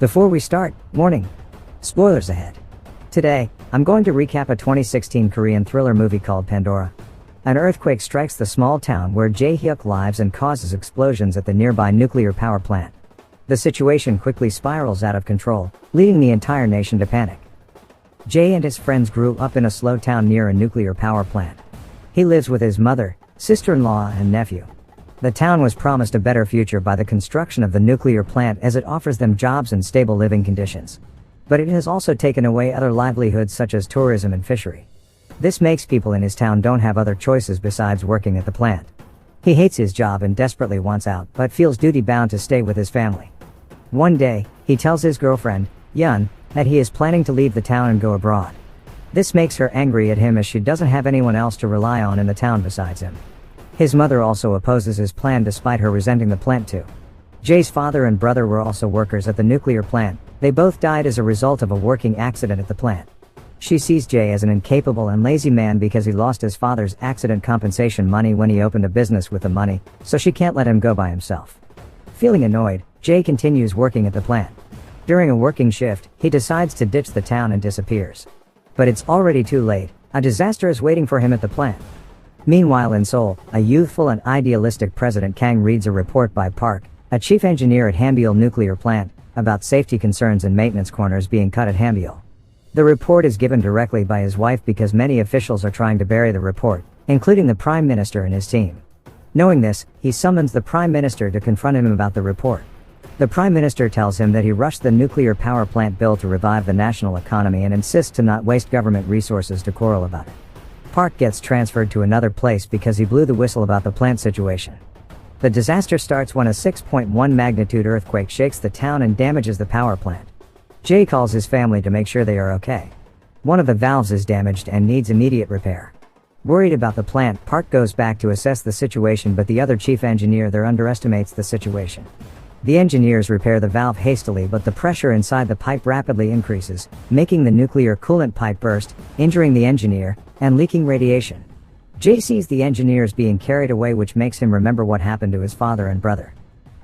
Before we start, warning. Spoilers ahead. Today, I'm going to recap a 2016 Korean thriller movie called Pandora. An earthquake strikes the small town where Jae-hyuk lives and causes explosions at the nearby nuclear power plant. The situation quickly spirals out of control, leading the entire nation to panic. Jae and his friends grew up in a slow town near a nuclear power plant. He lives with his mother, sister-in-law, and nephew. The town was promised a better future by the construction of the nuclear plant as it offers them jobs and stable living conditions. But it has also taken away other livelihoods such as tourism and fishery. This makes people in his town don't have other choices besides working at the plant. He hates his job and desperately wants out, but feels duty-bound to stay with his family. One day, he tells his girlfriend, Yun, that he is planning to leave the town and go abroad. This makes her angry at him as she doesn't have anyone else to rely on in the town besides him. His mother also opposes his plan despite her resenting the plant too. Jae's father and brother were also workers at the nuclear plant. They both died as a result of a working accident at the plant. She sees Jae as an incapable and lazy man because he lost his father's accident compensation money when he opened a business with the money, so she can't let him go by himself. Feeling annoyed, Jae continues working at the plant. During a working shift, he decides to ditch the town and disappears. But it's already too late. A disaster is waiting for him at the plant. Meanwhile in Seoul, a youthful and idealistic President Kang reads a report by Park, a chief engineer at Hambyul nuclear plant, about safety concerns and maintenance corners being cut at Hambyul. The report is given directly by his wife because many officials are trying to bury the report, including the Prime Minister and his team. Knowing this, he summons the Prime Minister to confront him about the report. The Prime Minister tells him that he rushed the nuclear power plant bill to revive the national economy and insists to not waste government resources to quarrel about it. Park gets transferred to another place because he blew the whistle about the plant situation. The disaster starts when a 6.1 magnitude earthquake shakes the town and damages the power plant. Jae calls his family to make sure they are okay. One of the valves is damaged and needs immediate repair. Worried about the plant, Park goes back to assess the situation, but the other chief engineer there underestimates the situation. The engineers repair the valve hastily, but the pressure inside the pipe rapidly increases, making the nuclear coolant pipe burst, injuring the engineer, and leaking radiation. Jae sees the engineers being carried away, which makes him remember what happened to his father and brother.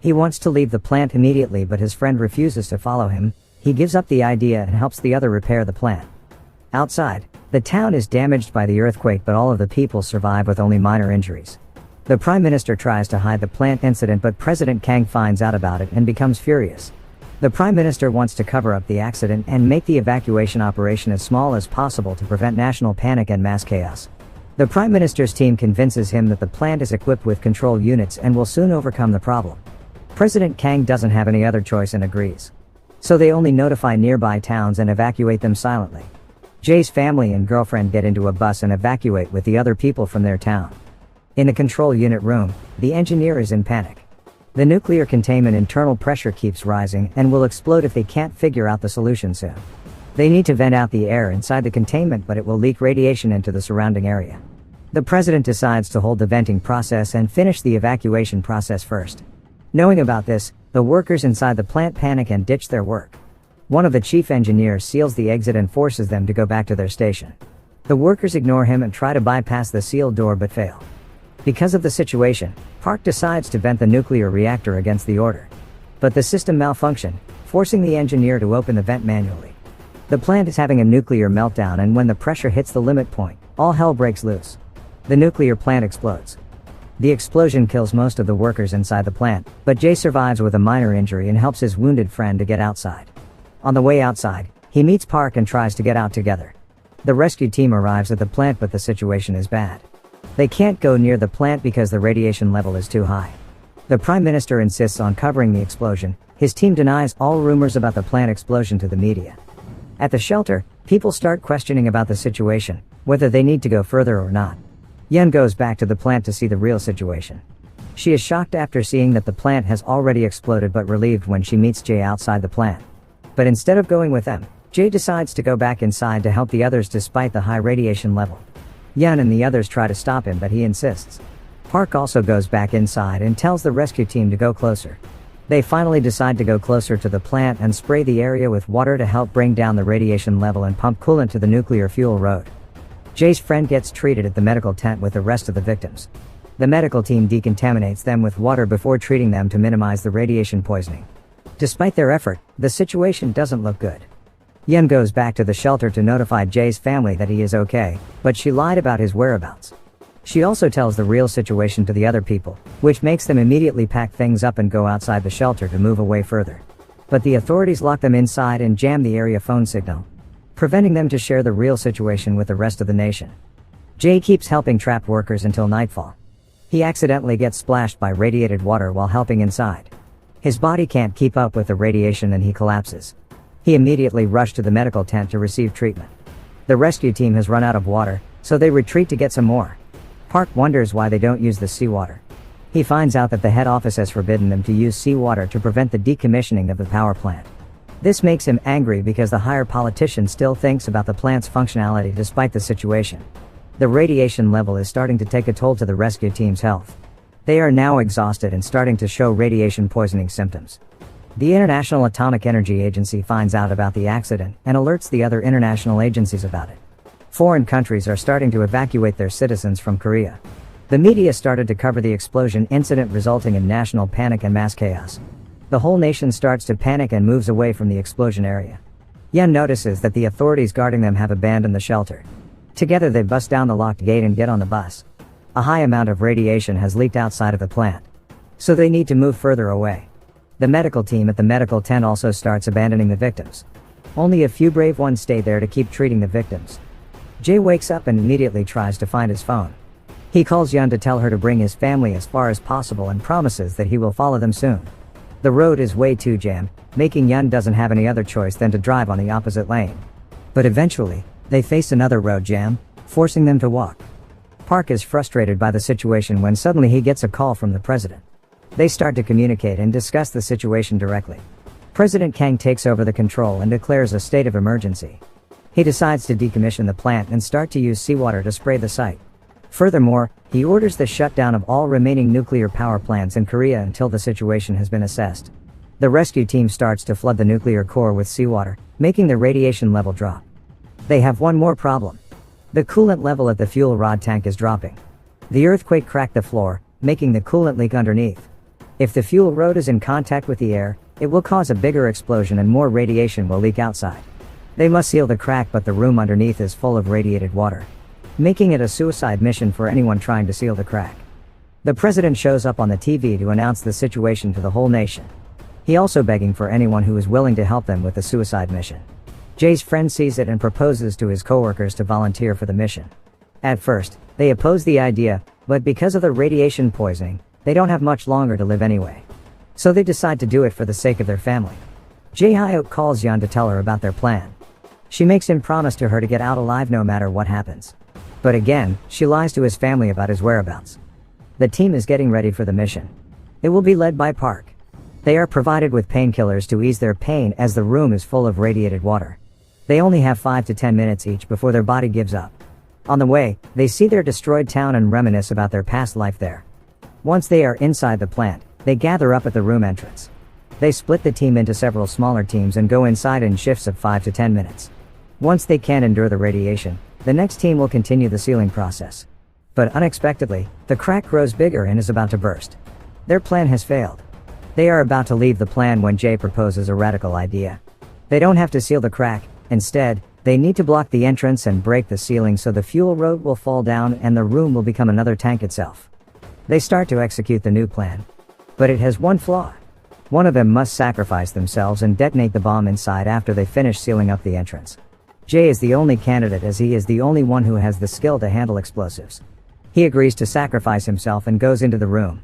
He wants to leave the plant immediately, but his friend refuses to follow him. He gives up the idea and helps the other repair the plant. Outside, the town is damaged by the earthquake, but all of the people survive with only minor injuries. The Prime Minister tries to hide the plant incident, but President Kang finds out about it and becomes furious. The Prime Minister wants to cover up the accident and make the evacuation operation as small as possible to prevent national panic and mass chaos. The Prime Minister's team convinces him that the plant is equipped with control units and will soon overcome the problem. President Kang doesn't have any other choice and agrees. So they only notify nearby towns and evacuate them silently. Jae's family and girlfriend get into a bus and evacuate with the other people from their town. In the control unit room, the engineer is in panic. The nuclear containment internal pressure keeps rising and will explode if they can't figure out the solution soon. They need to vent out the air inside the containment, but it will leak radiation into the surrounding area. The president decides to hold the venting process and finish the evacuation process first. Knowing about this, the workers inside the plant panic and ditch their work. One of the chief engineers seals the exit and forces them to go back to their station. The workers ignore him and try to bypass the sealed door but fail. Because of the situation, Park decides to vent the nuclear reactor against the order. But the system malfunctioned, forcing the engineer to open the vent manually. The plant is having a nuclear meltdown, and when the pressure hits the limit point, all hell breaks loose. The nuclear plant explodes. The explosion kills most of the workers inside the plant, but Jae survives with a minor injury and helps his wounded friend to get outside. On the way outside, he meets Park and tries to get out together. The rescue team arrives at the plant, but the situation is bad. They can't go near the plant because the radiation level is too high. The Prime Minister insists on covering the explosion. His team denies all rumors about the plant explosion to the media. At the shelter, people start questioning about the situation, whether they need to go further or not. Yun goes back to the plant to see the real situation. She is shocked after seeing that the plant has already exploded, but relieved when she meets Jae outside the plant. But instead of going with them, Jae decides to go back inside to help the others despite the high radiation level. Yun and the others try to stop him, but he insists. Park also goes back inside and tells the rescue team to go closer. They finally decide to go closer to the plant and spray the area with water to help bring down the radiation level and pump coolant to the nuclear fuel road. Jae's friend gets treated at the medical tent with the rest of the victims. The medical team decontaminates them with water before treating them to minimize the radiation poisoning. Despite their effort, the situation doesn't look good. Yun goes back to the shelter to notify Jae's family that he is okay, but she lied about his whereabouts. She also tells the real situation to the other people, which makes them immediately pack things up and go outside the shelter to move away further. But the authorities lock them inside and jam the area phone signal, preventing them to share the real situation with the rest of the nation. Jae keeps helping trapped workers until nightfall. He accidentally gets splashed by radiated water while helping inside. His body can't keep up with the radiation and he collapses. He immediately rushed to the medical tent to receive treatment. The rescue team has run out of water, so they retreat to get some more. Park wonders why they don't use the seawater. He finds out that the head office has forbidden them to use seawater to prevent the decommissioning of the power plant. This makes him angry because the higher politician still thinks about the plant's functionality despite the situation. The radiation level is starting to take a toll to the rescue team's health. They are now exhausted and starting to show radiation poisoning symptoms. The International Atomic Energy Agency finds out about the accident and alerts the other international agencies about it. Foreign countries are starting to evacuate their citizens from Korea. The media started to cover the explosion incident, resulting in national panic and mass chaos. The whole nation starts to panic and moves away from the explosion area. Yun notices that the authorities guarding them have abandoned the shelter. Together they bust down the locked gate and get on the bus. A high amount of radiation has leaked outside of the plant, so they need to move further away. The medical team at the medical tent also starts abandoning the victims. Only a few brave ones stay there to keep treating the victims. Jae wakes up and immediately tries to find his phone. He calls Yun to tell her to bring his family as far as possible and promises that he will follow them soon. The road is way too jammed, making Yun doesn't have any other choice than to drive on the opposite lane. But eventually, they face another road jam, forcing them to walk. Park is frustrated by the situation when suddenly he gets a call from the president. They start to communicate and discuss the situation directly. President Kang takes over the control and declares a state of emergency. He decides to decommission the plant and start to use seawater to spray the site. Furthermore, he orders the shutdown of all remaining nuclear power plants in Korea until the situation has been assessed. The rescue team starts to flood the nuclear core with seawater, making the radiation level drop. They have one more problem. The coolant level at the fuel rod tank is dropping. The earthquake cracked the floor, making the coolant leak underneath. If the fuel rod is in contact with the air, it will cause a bigger explosion and more radiation will leak outside. They must seal the crack, but the room underneath is full of radiated water, making it a suicide mission for anyone trying to seal the crack. The president shows up on the TV to announce the situation to the whole nation. He also begging for anyone who is willing to help them with the suicide mission. Jae's friend sees it and proposes to his coworkers to volunteer for the mission. At first, they oppose the idea, but because of the radiation poisoning, they don't have much longer to live anyway. So they decide to do it for the sake of their family. Jae Hyuk calls Yun to tell her about their plan. She makes him promise to her to get out alive no matter what happens. But again, she lies to his family about his whereabouts. The team is getting ready for the mission. It will be led by Park. They are provided with painkillers to ease their pain as the room is full of radiated water. They only have 5 to 10 minutes each before their body gives up. On the way, they see their destroyed town and reminisce about their past life there. Once they are inside the plant, they gather up at the room entrance. They split the team into several smaller teams and go inside in shifts of 5 to 10 minutes. Once they can't endure the radiation, the next team will continue the sealing process. But unexpectedly, the crack grows bigger and is about to burst. Their plan has failed. They are about to leave the plan when Jae proposes a radical idea. They don't have to seal the crack, instead, they need to block the entrance and break the ceiling so the fuel rod will fall down and the room will become another tank itself. They start to execute the new plan. But it has one flaw. One of them must sacrifice themselves and detonate the bomb inside after they finish sealing up the entrance. Jae is the only candidate as he is the only one who has the skill to handle explosives. He agrees to sacrifice himself and goes into the room.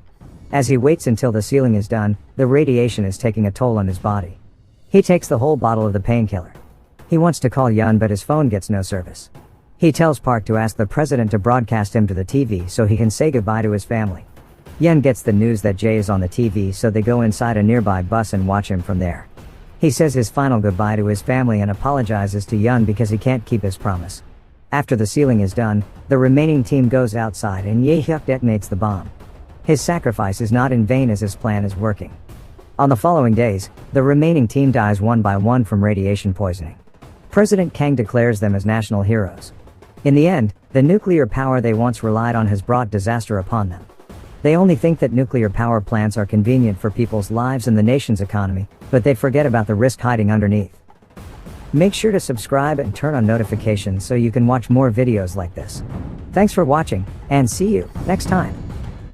As he waits until the sealing is done, the radiation is taking a toll on his body. He takes the whole bottle of the painkiller. He wants to call Yun but his phone gets no service. He tells Park to ask the president to broadcast him to the TV so he can say goodbye to his family. Yun gets the news that Jae is on the TV, so they go inside a nearby bus and watch him from there. He says his final goodbye to his family and apologizes to Yun because he can't keep his promise. After the sealing is done, the remaining team goes outside and Jae-hyuk detonates the bomb. His sacrifice is not in vain as his plan is working. On the following days, the remaining team dies one by one from radiation poisoning. President Kang declares them as national heroes. In the end, the nuclear power they once relied on has brought disaster upon them. They only think that nuclear power plants are convenient for people's lives and the nation's economy, but they forget about the risk hiding underneath. Make sure to subscribe and turn on notifications so you can watch more videos like this. Thanks for watching, and see you next time.